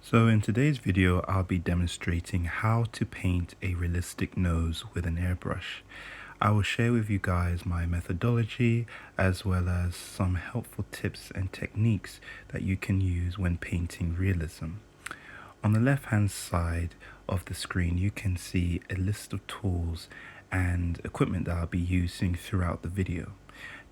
So in today's video, I'll be demonstrating how to paint a realistic nose with an airbrush. I will share with you guys my methodology as well as some helpful tips and techniques that you can use when painting realism. On the left hand side of the screen, you can see a list of tools and equipment that I'll be using throughout the video.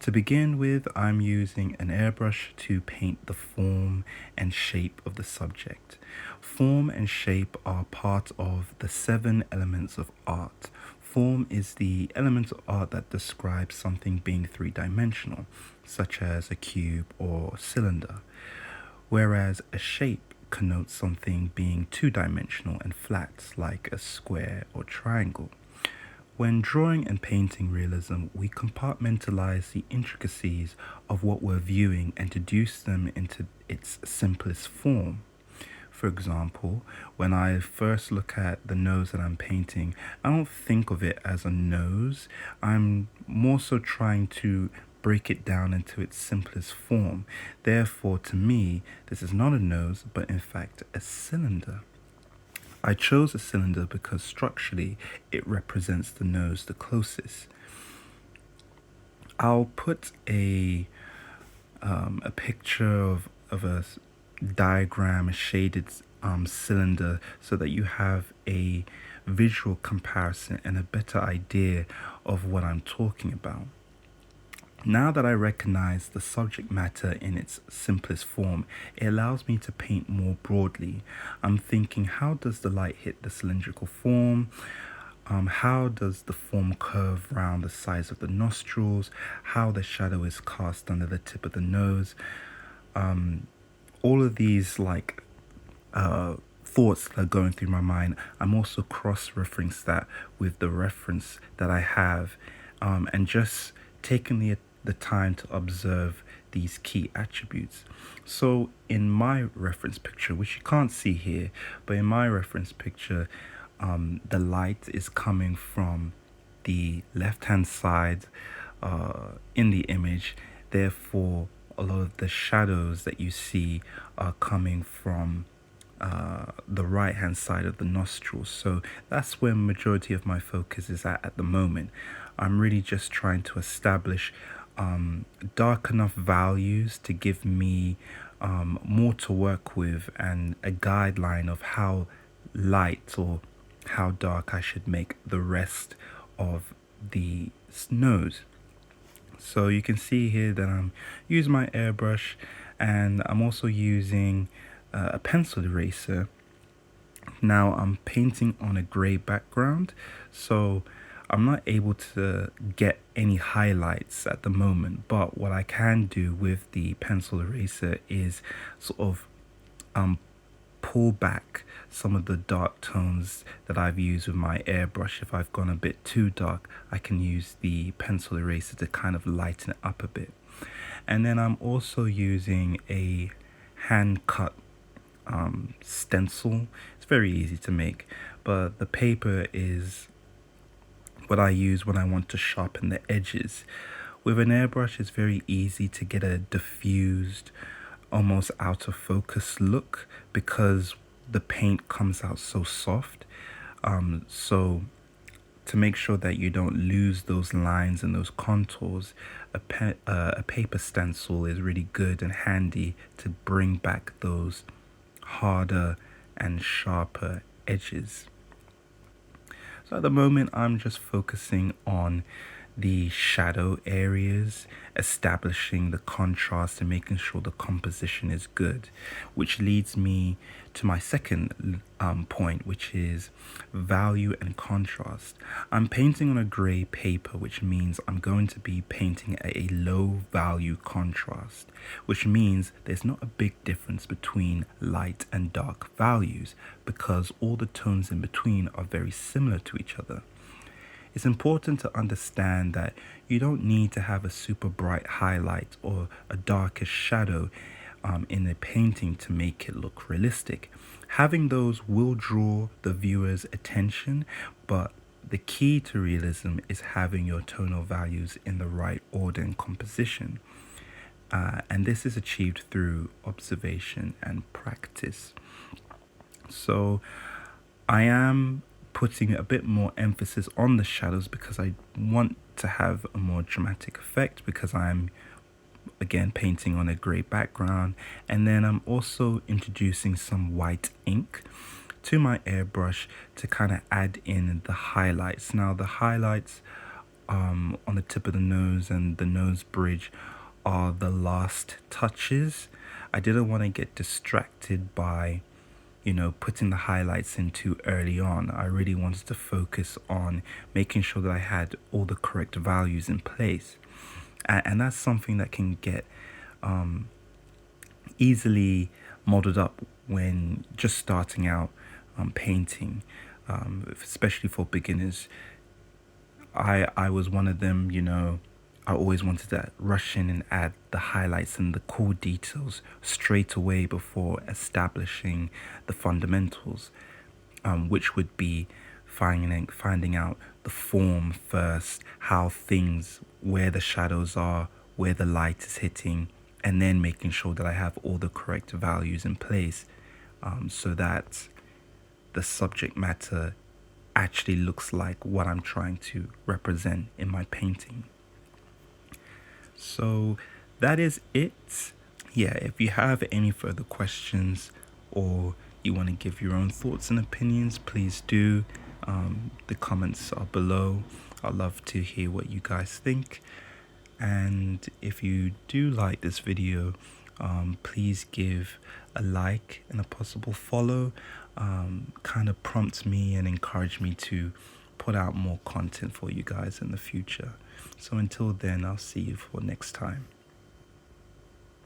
To begin with, I'm using an airbrush to paint the form and shape of the subject. Form and shape are part of the 7 elements of art. Form is the element of art that describes something being three-dimensional, such as a cube or cylinder, whereas a shape connotes something being two-dimensional and flat, like a square or triangle. When drawing and painting realism, we compartmentalize the intricacies of what we're viewing and deduce them into its simplest form. For example, when I first look at the nose that I'm painting, I don't think of it as a nose. I'm more so trying to break it down into its simplest form. Therefore, to me, this is not a nose, but in fact a cylinder. I chose a cylinder because structurally it represents the nose the closest. I'll put a picture of a diagram, a shaded cylinder, so that you have a visual comparison and a better idea of what I'm talking about. Now that I recognize the subject matter in its simplest form, it allows me to paint more broadly. I'm thinking, how does the light hit the cylindrical form? How does the form curve around the sides of the nostrils? How the shadow is cast under the tip of the nose? All of these thoughts that are going through my mind, I'm also cross-referencing that with the reference that I have, and just taking the time to observe these key attributes. So in my reference picture, which you can't see here, but in my reference picture, the light is coming from the left-hand side in the image. Therefore, a lot of the shadows that you see are coming from the right hand side of the nostrils. So that's where majority of my focus is at the moment. I'm really just trying to establish dark enough values to give me more to work with and a guideline of how light or how dark I should make the rest of the nose. So you can see here that I'm using my airbrush, and I'm also using a pencil eraser. Now I'm painting on a gray background, so I'm not able to get any highlights at the moment, but what I can do with the pencil eraser is sort of pull back some of the dark tones that I've used with my airbrush. If I've gone a bit too dark, I can use the pencil eraser to kind of lighten it up a bit. And then I'm also using a hand cut stencil. It's very easy to make, but the paper is what I use when I want to sharpen the edges. With an airbrush, it's very easy to get a diffused, almost out of focus look because the paint comes out so soft. So to make sure that you don't lose those lines and those contours, a paper stencil is really good and handy to bring back those harder and sharper edges. So at the moment, I'm just focusing on the shadow areas, establishing the contrast and making sure the composition is good, which leads me to my second point, which is value and contrast. I'm painting on a gray paper, which means I'm going to be painting at a low value contrast, which means there's not a big difference between light and dark values because all the tones in between are very similar to each other. It's important to understand that you don't need to have a super bright highlight or a darkest shadow in a painting to make it look realistic. Having those will draw the viewer's attention, but the key to realism is having your tonal values in the right order and composition. And this is achieved through observation and practice. So I am putting a bit more emphasis on the shadows because I want to have a more dramatic effect, because I'm again painting on a grey background. And then I'm also introducing some white ink to my airbrush to kind of add in the highlights. Now the highlights on the tip of the nose and the nose bridge are the last touches. I didn't want to get distracted by putting the highlights in too early on. I really wanted to focus on making sure that I had all the correct values in place. And that's something that can get easily modeled up when just starting out painting, especially for beginners. I was one of them, I always wanted to rush in and add the highlights and the cool details straight away before establishing the fundamentals, which would be finding out the form first, how things, where the shadows are, where the light is hitting, and then making sure that I have all the correct values in place, so that the subject matter actually looks like what I'm trying to represent in my painting. So that is it. Yeah, if you have any further questions or you want to give your own thoughts and opinions, please do. The comments are below. I'd love to hear what you guys think. And if you do like this video, please give a like and a possible follow. Kind of prompts me and encourage me to put out more content for you guys in the future. So until then, I'll see you for next time.